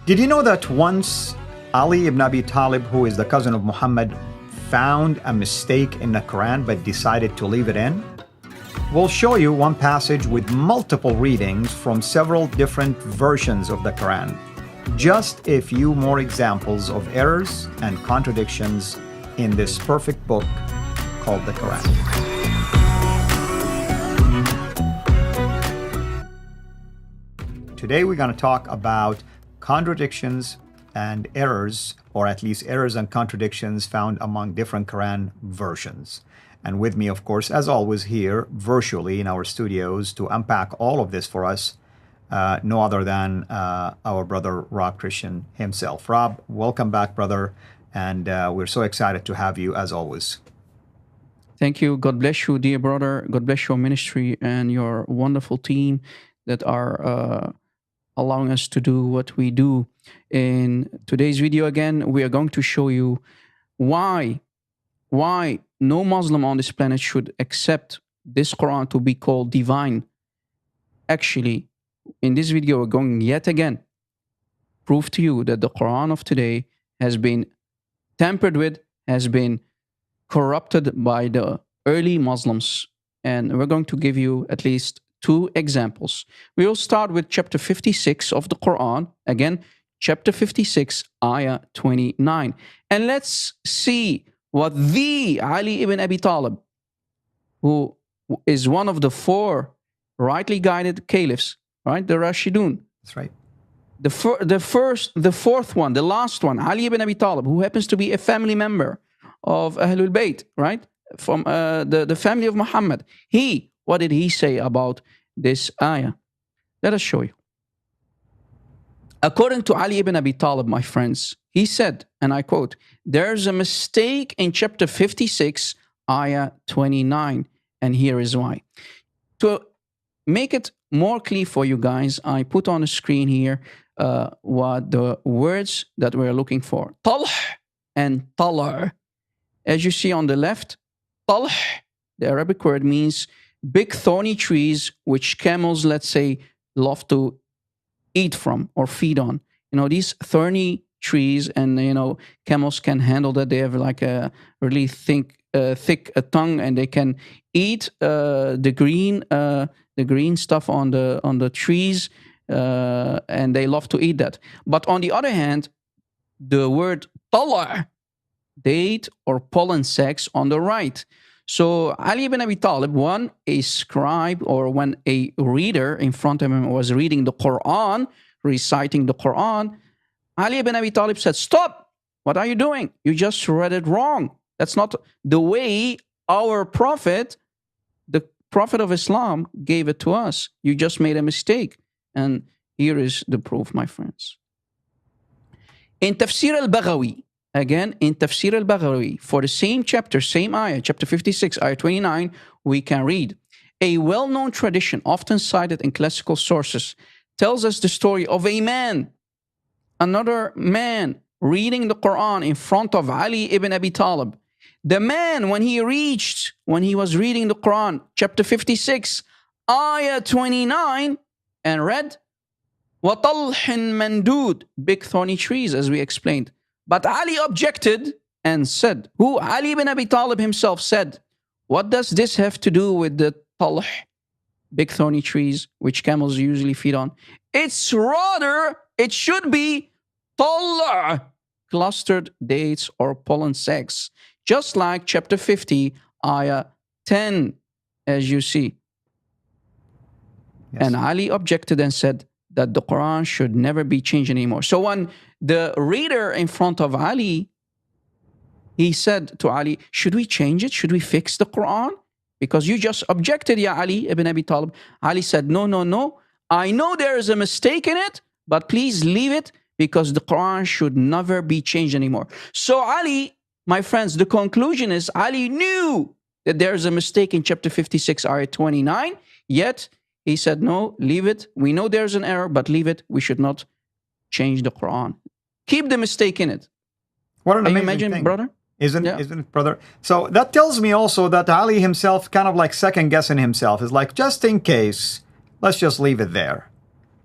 Did you know that once Ali ibn Abi Talib, who is the cousin of Muhammad, found a mistake in the Quran but decided to leave it in? We'll show you one passage with multiple readings from several different versions of the Quran. Just a few more examples of errors and contradictions in this perfect book called the Quran. Today we're going to talk about contradictions and errors, or at least errors and contradictions found among different Quran versions. And with me, of course, as always, here virtually in our studios to unpack all of this for us, no other than our brother Rob Christian himself. Rob, welcome back, brother, and we're so excited to have you as always. Thank you. God bless you, dear brother. God bless your ministry and your wonderful team that are allowing us to do what we do. In today's video, again, we are going to show you why no Muslim on this planet should accept this Quran to be called divine. Actually, in this video, we're going yet again prove to you that the Quran of today has been tampered with, has been corrupted by the early Muslims. And we're going to give you at least two examples. We will start with chapter 56 of the Quran. Again, chapter 56, ayah 29. And let's see what the Ali ibn Abi Talib, who is one of the four rightly guided caliphs, right? The Rashidun. That's right. The fourth one, the last one, Ali ibn Abi Talib, who happens to be a family member of Ahlul Bayt, right? From the family of Muhammad. What did he say about this ayah? Let us show you. According to Ali ibn Abi Talib, my friends, he said, and I quote, "There's a mistake in chapter 56, ayah 29, and here is why." To make it more clear for you guys, I put on the screen here what the words that we're looking for. Talh and talar. As you see on the left, talh, the Arabic word, means big thorny trees which camels, let's say, love to eat from or feed on. You know, these thorny trees, and camels can handle that. They have like a really thick tongue, and they can eat the green stuff on the trees, and they love to eat that. But on the other hand, the word tala, date or pollen sacs, on the right. So Ali ibn Abi Talib, when a scribe or when a reader in front of him was reading the Quran, reciting the Quran, Ali ibn Abi Talib said, "Stop! What are you doing? You just read it wrong. That's not the way our prophet, the Prophet of Islam, gave it to us. You just made a mistake." And here is the proof, my friends. In Tafsir al-Baghawi, again, in Tafsir al-Baghawi, for the same chapter, same ayah, chapter 56, ayah 29, we can read, "A well-known tradition, often cited in classical sources, tells us the story of a man, another man, reading the Quran in front of Ali ibn Abi Talib. The man, when he was reading the Quran, chapter 56, ayah 29, and read, وَطَلْحٍ مَنْدُودٍ, big thorny trees, as we explained. But Ali objected and said," who? Ali ibn Abi Talib himself said, "What does this have to do with the talh, big thorny trees, which camels usually feed on? It should be talh, clustered dates or pollen sacs, just like chapter 50, ayah 10, as you see." Yes. And Ali objected and said that the Quran should never be changed anymore. So when the reader in front of Ali, he said to Ali, "Should we change it? Should we fix the Quran? Because you just objected, Ya Ali ibn Abi Talib." Ali said, No. I know there is a mistake in it, but please leave it, because the Quran should never be changed anymore." So Ali, my friends, the conclusion is Ali knew that there is a mistake in chapter 56, ayah 29, yet he said, "No, leave it. We know there's an error, but leave it. We should not change the Quran. Keep the mistake in it." What an amazing thing, brother? Isn't it, brother? So that tells me also that Ali himself kind of like second guessing himself. Is like, just in case, let's just leave it there.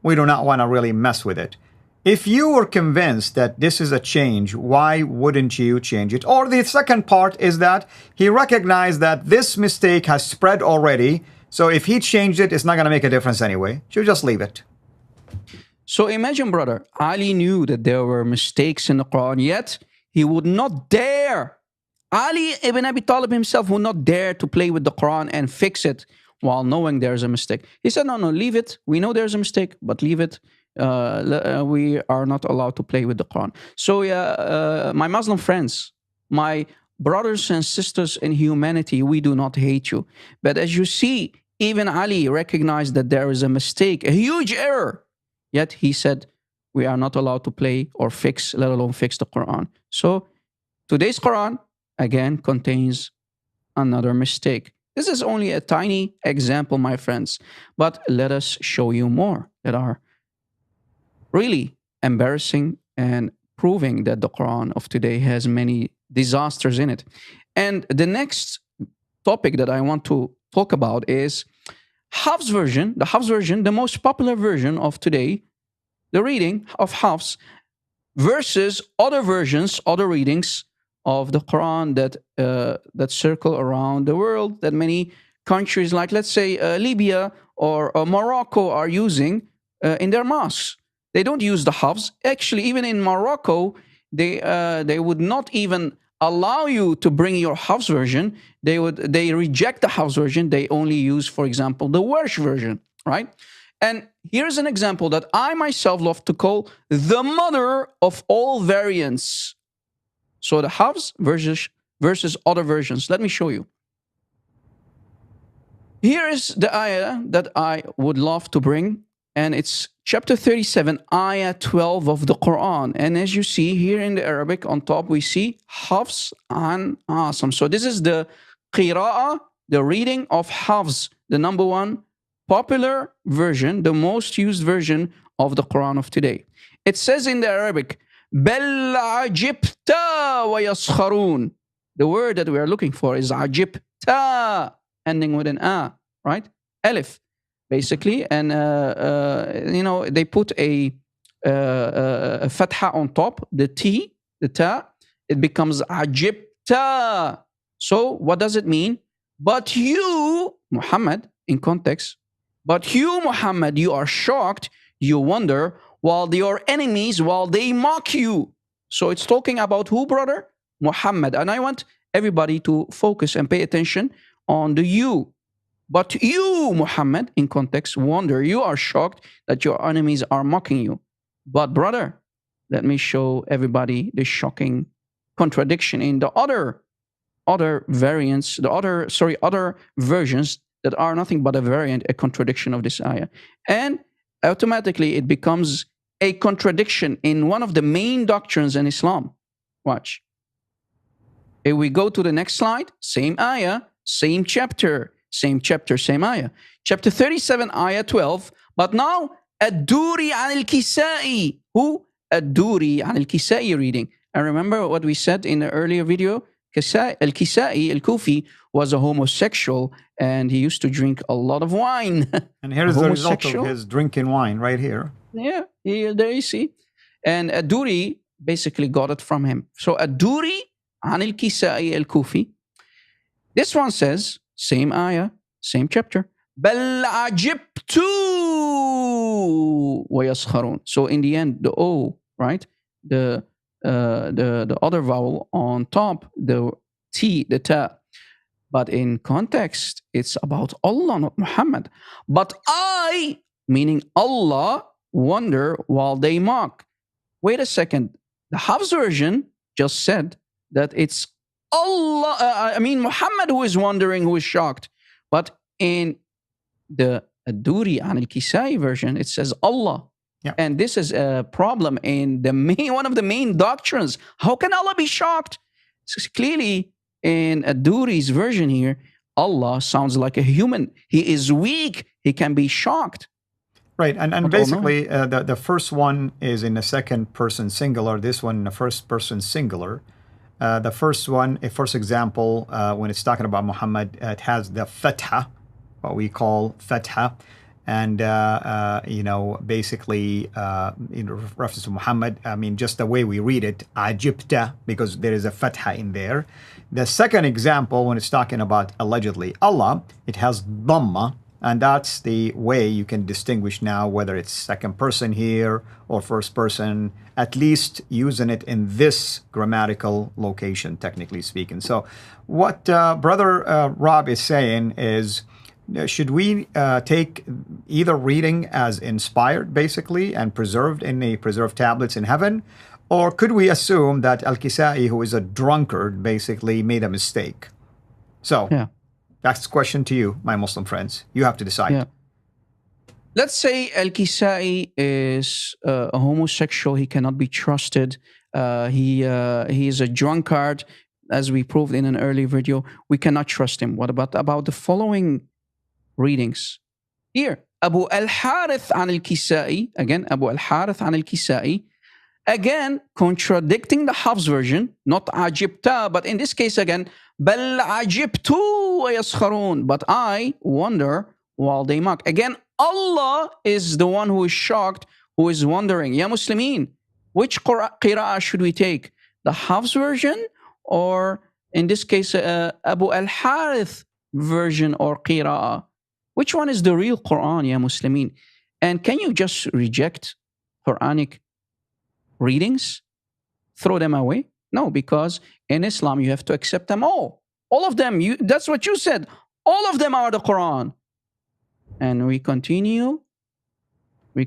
We do not want to really mess with it. If you were convinced that this is a change, why wouldn't you change it? Or the second part is that he recognized that this mistake has spread already. So if he changed it, it's not going to make a difference anyway. Should just leave it. So imagine, brother, Ali knew that there were mistakes in the Quran, yet he would not dare. Ali ibn Abi Talib himself would not dare to play with the Quran and fix it while knowing there's a mistake. He said, no, leave it. We know there's a mistake, but leave it. We are not allowed to play with the Quran. So, my Muslim friends, my brothers and sisters in humanity, we do not hate you. But as you see, even Ali recognized that there is a mistake, a huge error. Yet he said, we are not allowed to play or fix, let alone fix the Quran. So today's Quran, again, contains another mistake. This is only a tiny example, my friends, but let us show you more that are really embarrassing and proving that the Quran of today has many disasters in it. And the next topic that I want to talk about is Hafs version, the Hafs version, the most popular version of today, the reading of Hafs versus other versions, other readings of the Quran that circle around the world, that many countries like, let's say, Libya or Morocco are using in their mosques. They don't use the Hafs. Actually, even in Morocco, they would not even allow you to bring your Hafs version. They reject the Hafs version. They only use, for example, the Warsh version, right? And here's an example that I myself love to call the mother of all variants. So the Hafs versus other versions. Let me show you. Here is the ayah that I would love to bring, and it's chapter 37, ayah 12 of the Quran. And as you see here in the Arabic on top, we see Hafs an Asim. So this is the qira'ah, the reading of Hafs, the number one popular version, the most used version of the Quran of today. It says in the Arabic, بَلْ عَجِبْتَ وَيَسْخَرُونَ. The word that we are looking for is عَجِبْتَ, ending with an a, right? Alif, basically. And, they put a fatha on top, the T, the ta, it becomes عَجِبْتَ. So what does it mean? But you, Muhammad, in context, but you, Muhammad, you are shocked, you wonder, while your enemies, while they mock you. So it's talking about who, brother? Muhammad. And I want everybody to focus and pay attention on the you. But you, Muhammad, in context, wonder, you are shocked that your enemies are mocking you. But brother, let me show everybody the shocking contradiction in the other variants, other versions that are nothing but a variant, a contradiction of this ayah. And automatically it becomes a contradiction in one of the main doctrines in Islam. Watch. If we go to the next slide, same ayah, same chapter, same ayah. Chapter 37, ayah 12. But now, Ad-Duri al-Kisai. Who? Ad-Duri al-Kisai reading. And remember what we said in the earlier video? Al-Kisai, al-Kufi, was a homosexual, and he used to drink a lot of wine. And here's the result of his drinking wine right here. Yeah, there you see. And Ad-Duri basically got it from him. So Ad-Duri an al-Kisai al-Kufi. This one says, same ayah, same chapter. بَلْ عَجِبْتُ وَيَسْخَرُونَ. So in the end, the O, right? The other vowel on top, the T, the ta. But in context, it's about Allah, not Muhammad. But I, meaning Allah, wonder while they mock. Wait a second. The Hafs version just said that it's Allah, Muhammad who is wondering, who is shocked. But in the Ad-Duri an al-Kisai version, it says Allah. Yeah. And this is a problem in one of the main doctrines. How can Allah be shocked? So clearly, in Ad-Duri's version here, Allah sounds like a human. He is weak. He can be shocked. Right. And basically, the first one is in the second person singular. This one in the first person singular. The first one, a first example, when it's talking about Muhammad, it has the fatha, what we call fatha. and basically in reference to Muhammad. I mean, just the way we read it, ajibta, because there is a fatha in there. The second example, when it's talking about allegedly Allah, it has dhamma, and that's the way you can distinguish now whether it's second person here or first person, at least using it in this grammatical location, technically speaking. So what Brother Rob is saying is, should we take either reading as inspired, basically, and preserved in the preserved tablets in heaven? Or could we assume that Al-Kisai, who is a drunkard, basically made a mistake? So Yeah. that's the question to you, my Muslim friends. You have to decide. Yeah. Let's say Al-Kisai is a homosexual. He cannot be trusted. He is a drunkard, as we proved in an early video. We cannot trust him. What about the following readings? Here, Abu al-Harith an al-Kisai, again, Abu al-Harith an al-Kisai, again, contradicting the Hafs version, not ajibta, but in this case again, bal ajibtu wa yaskharun, but I wonder while they mock. Again, Allah is the one who is shocked, who is wondering. Ya Muslimin, which qira'ah should we take? The Hafs version, or in this case, Abu al-Harith version or qira'ah? Which one is the real Qur'an, Ya Muslimin? And can you just reject Quranic readings? Throw them away? No, because in Islam you have to accept them all. All of them. That's what you said. All of them are the Quran. And we continue. We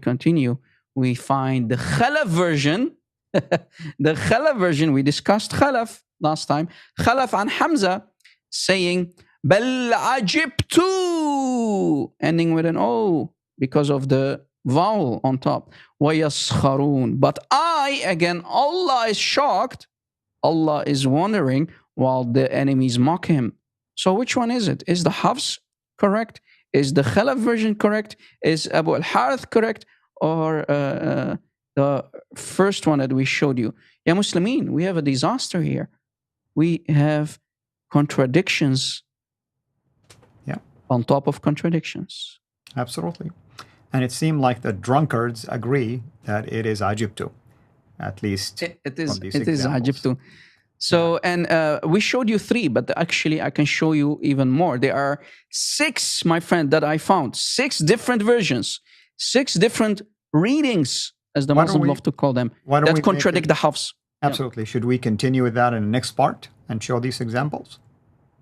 find the Khalaf version. The Khalaf version, we discussed Khalaf last time. Khalaf an Hamza saying, Bal ajibtu, ending with an O because of the vowel on top. وَيَسْخَرُونَ. But I, again, Allah is shocked. Allah is wondering while the enemies mock him. So which one is it? Is the Hafs correct? Is the Khalaf version correct? Is Abu al-Harith correct? Or the first one that we showed you? Ya Muslimin, we have a disaster here. We have contradictions on top of contradictions. Absolutely. And it seemed like the drunkards agree that it is Ajibtu, at least. It is Ajibtu. So, and we showed you 3, but actually I can show you even more. There are 6, my friend, that I found. 6 different versions, 6 different readings, as the Muslims love to call them, that contradict the Hafs. Absolutely. Yeah. Should we continue with that in the next part and show these examples?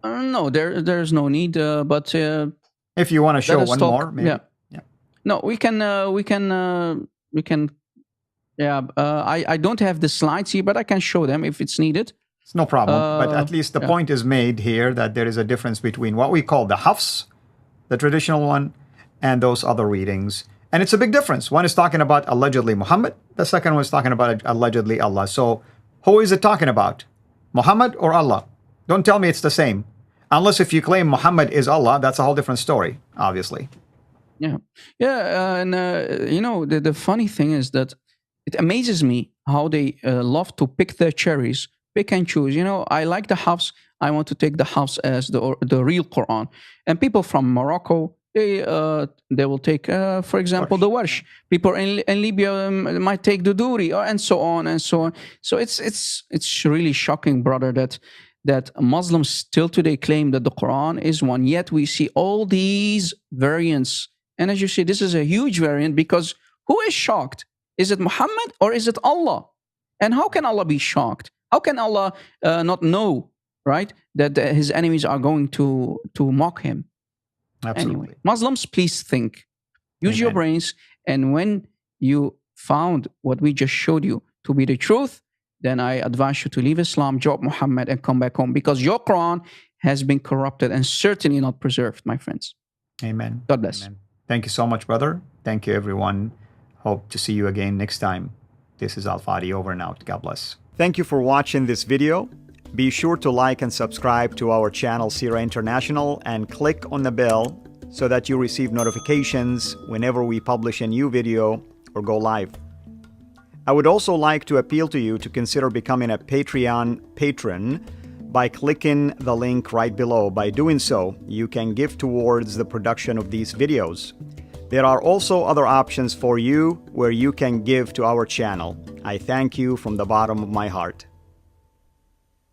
No, there's no need. But if you want to show one more, maybe. Yeah. No, we can. Yeah. I don't have the slides here, but I can show them if it's needed. It's no problem. But at least the point is made here that there is a difference between what we call the Hafs, the traditional one, and those other readings. And it's a big difference. One is talking about allegedly Muhammad. The second one is talking about allegedly Allah. So who is it talking about? Muhammad or Allah? Don't tell me it's the same. Unless if you claim Muhammad is Allah, that's a whole different story, obviously. Yeah. Yeah. And, the funny thing is that it amazes me how they love to pick their cherries, pick and choose. I like the Hafs. I want to take the Hafs as the real Quran. And people from Morocco, they will take, for example, the Warsh. People in Libya might take the Duri, and so on and so on. So it's really shocking, brother, that Muslims still today claim that the Quran is one. Yet we see all these variants. And as you see, this is a huge variant because who is shocked? Is it Muhammad or is it Allah? And how can Allah be shocked? How can Allah not know, right, that his enemies are going to mock him? Absolutely. Anyway, Muslims, please think. Use your brains. And when you found what we just showed you to be the truth, then I advise you to leave Islam, drop Muhammad, and come back home because your Quran has been corrupted and certainly not preserved, my friends. Amen. God bless. Amen. Thank you so much, brother. Thank you, everyone. Hope to see you again next time. This is Al-Fadi over and out. God bless. Thank you for watching this video. Be sure to like and subscribe to our channel, Sira International, and click on the bell so that you receive notifications whenever we publish a new video or go live. I would also like to appeal to you to consider becoming a Patreon patron by clicking the link right below. By doing so, you can give towards the production of these videos. There are also other options for you where you can give to our channel. I thank you from the bottom of my heart.